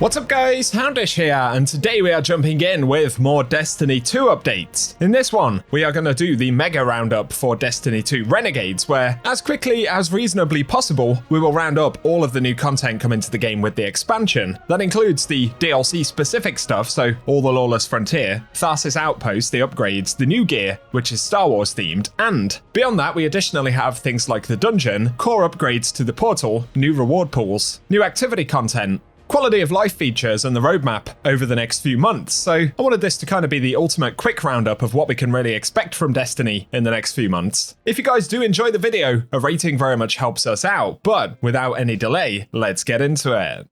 What's up guys, Houndish here, and today we are jumping in with more Destiny 2 updates. In this one, we are going to do the mega roundup for Destiny 2 Renegades, where as quickly as reasonably possible, we will round up all of the new content coming to the game with the expansion. That includes the DLC specific stuff, so all the Lawless Frontier, Tharsis Outpost, the upgrades, the new gear, which is Star Wars themed, and beyond that we additionally have things like the dungeon, core upgrades to the portal, new reward pools, new activity content, quality of life features and the roadmap over the next few months. So I wanted this to kind of be the ultimate quick roundup of what we can really expect from Destiny in the next few months. If you guys do enjoy the video, a rating very much helps us out, but without any delay, let's get into it.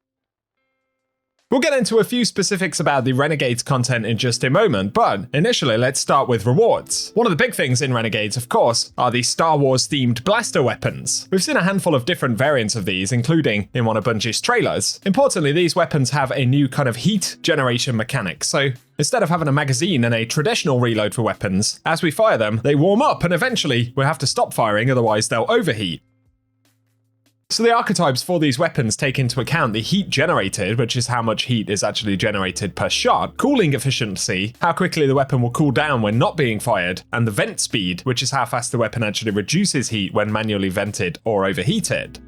We'll get into a few specifics about the Renegades content in just a moment, but initially let's start with rewards. One of the big things in Renegades, of course, are the Star Wars themed blaster weapons. We've seen a handful of different variants of these, including in one of Bungie's trailers. Importantly, these weapons have a new kind of heat generation mechanic, so instead of having a magazine and a traditional reload for weapons, as we fire them, they warm up and eventually we'll have to stop firing, otherwise they'll overheat. So the archetypes for these weapons take into account the heat generated, which is how much heat is actually generated per shot, cooling efficiency, how quickly the weapon will cool down when not being fired, and the vent speed, which is how fast the weapon actually reduces heat when manually vented or overheated.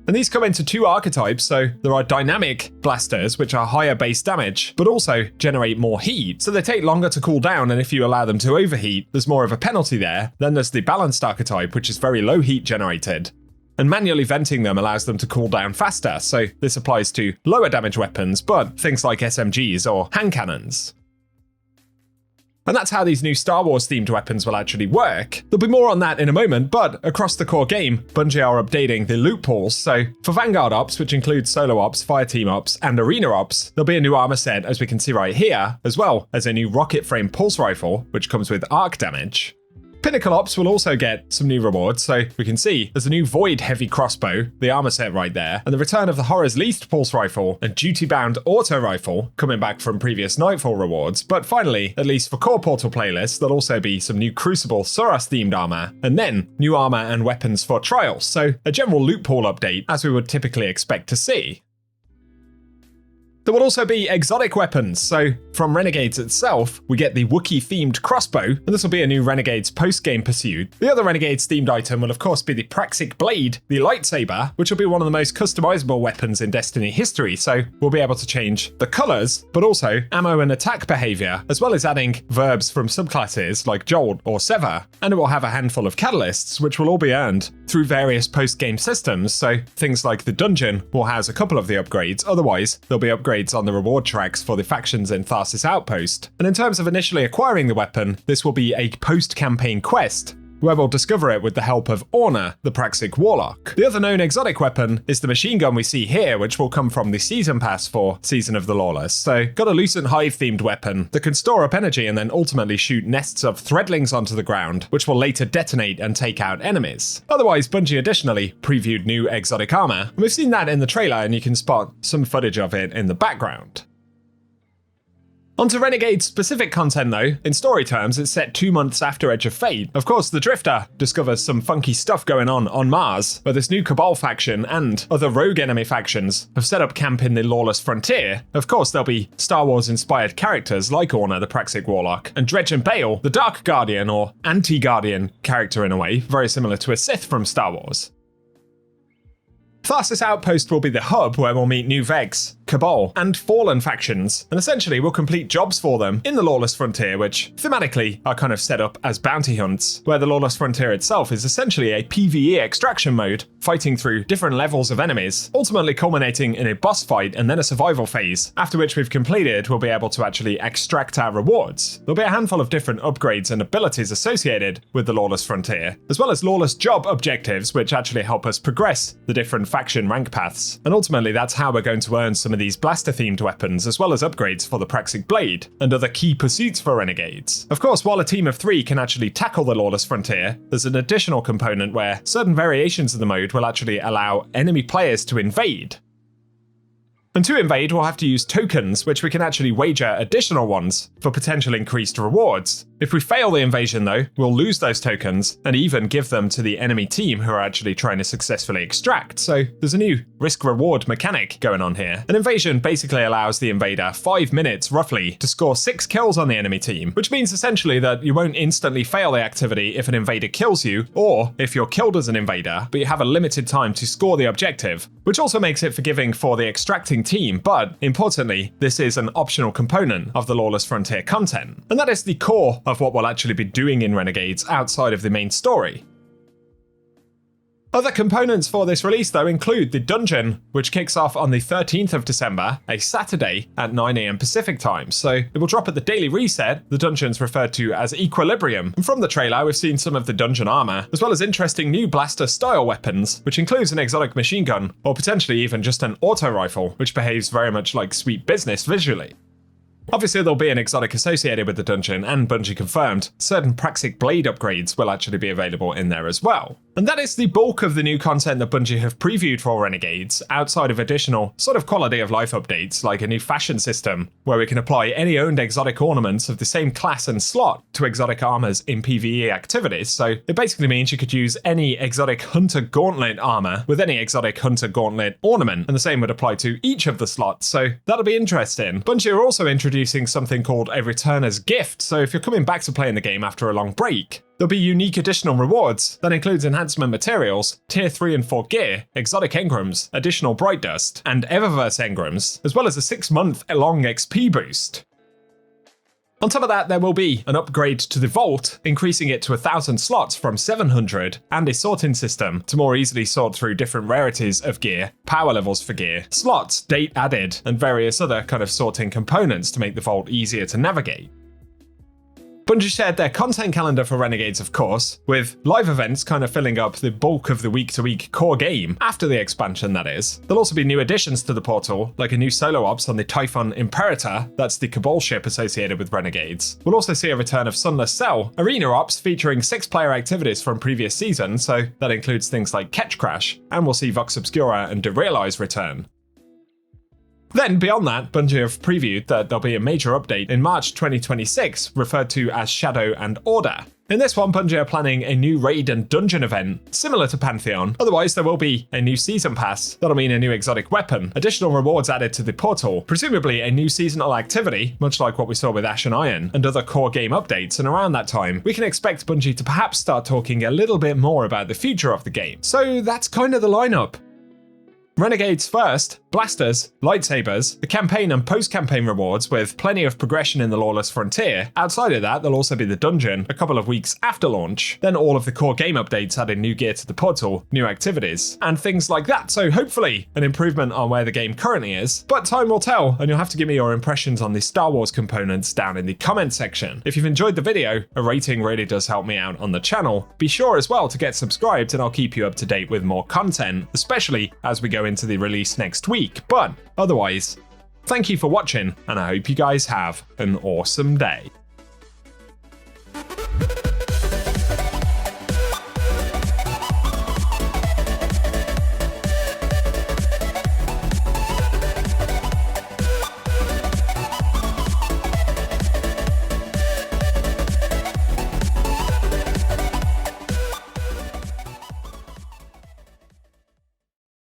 And these come into two archetypes, so there are dynamic blasters, which are higher base damage, but also generate more heat, so they take longer to cool down, and if you allow them to overheat, there's more of a penalty there. Then there's the balanced archetype, which is very low heat generated, and manually venting them allows them to cool down faster, so this applies to lower damage weapons, but things like SMGs or hand cannons. And that's how these new Star Wars themed weapons will actually work. There'll be more on that in a moment, but across the core game, Bungie are updating the loot pools, so for Vanguard Ops, which includes Solo Ops, Fireteam Ops, and Arena Ops, there'll be a new armor set, as we can see right here, as well as a new rocket frame pulse rifle, which comes with arc damage. Pinnacle Ops will also get some new rewards, so we can see there's a new Void heavy crossbow, the armor set right there, and the return of the Horror's Least pulse rifle and duty-bound auto rifle coming back from previous Nightfall rewards. But finally, at least for core portal playlists, there'll also be some new Crucible Soros themed armor, and then new armor and weapons for trials, so a general loot pool update as we would typically expect to see. There will also be exotic weapons, so from Renegades itself, we get the Wookiee-themed crossbow, and this will be a new Renegades post-game pursuit. The other Renegades-themed item will of course be the Praxic Blade, the lightsaber, which will be one of the most customizable weapons in Destiny history, so we'll be able to change the colors, but also ammo and attack behavior, as well as adding verbs from subclasses like Jolt or Sever, and it will have a handful of catalysts, which will all be earned through various post-game systems, so things like the dungeon will house a couple of the upgrades, otherwise there'll be upgrades on the reward tracks for the factions in Tharsis Outpost. And in terms of initially acquiring the weapon, this will be a post-campaign quest, where we'll discover it with the help of Orna, the Praxic Warlock. The other known exotic weapon is the machine gun we see here, which will come from the Season Pass for Season of the Lawless. So, got a Lucent Hive-themed weapon that can store up energy and then ultimately shoot nests of threadlings onto the ground, which will later detonate and take out enemies. Otherwise, Bungie additionally previewed new exotic armor, and we've seen that in the trailer, and you can spot some footage of it in the background. Onto Renegades specific content though, in story terms it's set 2 months after Edge of Fate. Of course the Drifter discovers some funky stuff going on Mars, where this new Cabal faction and other rogue enemy factions have set up camp in the Lawless Frontier. Of course there'll be Star Wars inspired characters like Orna the Praxic Warlock, and Dredge and Bale, the Dark Guardian or Anti-Guardian character in a way, very similar to a Sith from Star Wars. Tharsis Outpost will be the hub where we'll meet new Vex, Cabal, and Fallen factions, and essentially we'll complete jobs for them in the Lawless Frontier, which thematically are kind of set up as bounty hunts, where the Lawless Frontier itself is essentially a PvE extraction mode, fighting through different levels of enemies, ultimately culminating in a boss fight and then a survival phase, after which we've completed we'll be able to actually extract our rewards. There'll be a handful of different upgrades and abilities associated with the Lawless Frontier, as well as Lawless job objectives, which actually help us progress the different faction rank paths, and ultimately that's how we're going to earn some of these blaster-themed weapons, as well as upgrades for the Praxic Blade, and other key pursuits for Renegades. Of course, while a team of 3 can actually tackle the Lawless Frontier, there's an additional component where certain variations of the mode will actually allow enemy players to invade. And to invade, we'll have to use tokens, which we can actually wager additional ones for potential increased rewards. If we fail the invasion though, we'll lose those tokens and even give them to the enemy team who are actually trying to successfully extract. So there's a new risk-reward mechanic going on here. An invasion basically allows the invader 5 minutes roughly to score 6 kills on the enemy team, which means essentially that you won't instantly fail the activity if an invader kills you, or if you're killed as an invader, but you have a limited time to score the objective, which also makes it forgiving for the extracting team. But importantly, this is an optional component of the Lawless Frontier content, and that is the core of what we'll actually be doing in Renegades outside of the main story. Other components for this release though include the dungeon, which kicks off on the 13th of December, a Saturday at 9 AM Pacific time. So it will drop at the daily reset. The dungeon's referred to as Equilibrium. And from the trailer, we've seen some of the dungeon armor, as well as interesting new blaster style weapons, which includes an exotic machine gun, or potentially even just an auto rifle, which behaves very much like Sweet Business visually. Obviously there'll be an exotic associated with the dungeon, and Bungie confirmed certain Praxic blade upgrades will actually be available in there as well. And that is the bulk of the new content that Bungie have previewed for Renegades, outside of additional sort of quality of life updates like a new fashion system, where we can apply any owned exotic ornaments of the same class and slot to exotic armors in PvE activities. So it basically means you could use any exotic Hunter Gauntlet armor with any exotic Hunter Gauntlet ornament, and the same would apply to each of the slots, so that'll be interesting. Bungie are also introducing something called a Returner's Gift, so if you're coming back to playing the game after a long break, there'll be unique additional rewards that includes enhancement materials, tier 3 and 4 gear, exotic engrams, additional bright dust, and Eververse engrams, as well as a 6-month long XP boost. On top of that, there will be an upgrade to the Vault, increasing it to 1,000 slots from 700, and a sorting system to more easily sort through different rarities of gear, power levels for gear, slots, date added, and various other kind of sorting components to make the Vault easier to navigate. Bungie shared their content calendar for Renegades, of course, with live events kind of filling up the bulk of the week-to-week core game, after the expansion that is. There'll also be new additions to the portal, like a new solo ops on the Typhon Imperator, that's the Cabal ship associated with Renegades. We'll also see a return of Sunless Cell, arena ops featuring 6-player activities from previous seasons, so that includes things like Catch Crash, and we'll see Vox Obscura and Derealize return. Then, beyond that, Bungie have previewed that there'll be a major update in March 2026, referred to as Shadow and Order. In this one, Bungie are planning a new raid and dungeon event, similar to Pantheon. Otherwise, there will be a new season pass. That'll mean a new exotic weapon, additional rewards added to the portal, presumably a new seasonal activity, much like what we saw with Ash and Iron, and other core game updates. And around that time, we can expect Bungie to perhaps start talking a little bit more about the future of the game. So that's kind of the lineup. Renegades first, blasters, lightsabers, the campaign and post-campaign rewards with plenty of progression in the Lawless Frontier. Outside of that, there'll also be the dungeon a couple of weeks after launch, then all of the core game updates adding new gear to the portal, new activities, and things like that. So hopefully an improvement on where the game currently is, but time will tell, and you'll have to give me your impressions on the Star Wars components down in the comment section. If you've enjoyed the video, a rating really does help me out on the channel. Be sure as well to get subscribed and I'll keep you up to date with more content, especially as we go into the release next week. But otherwise, thank you for watching, and I hope you guys have an awesome day.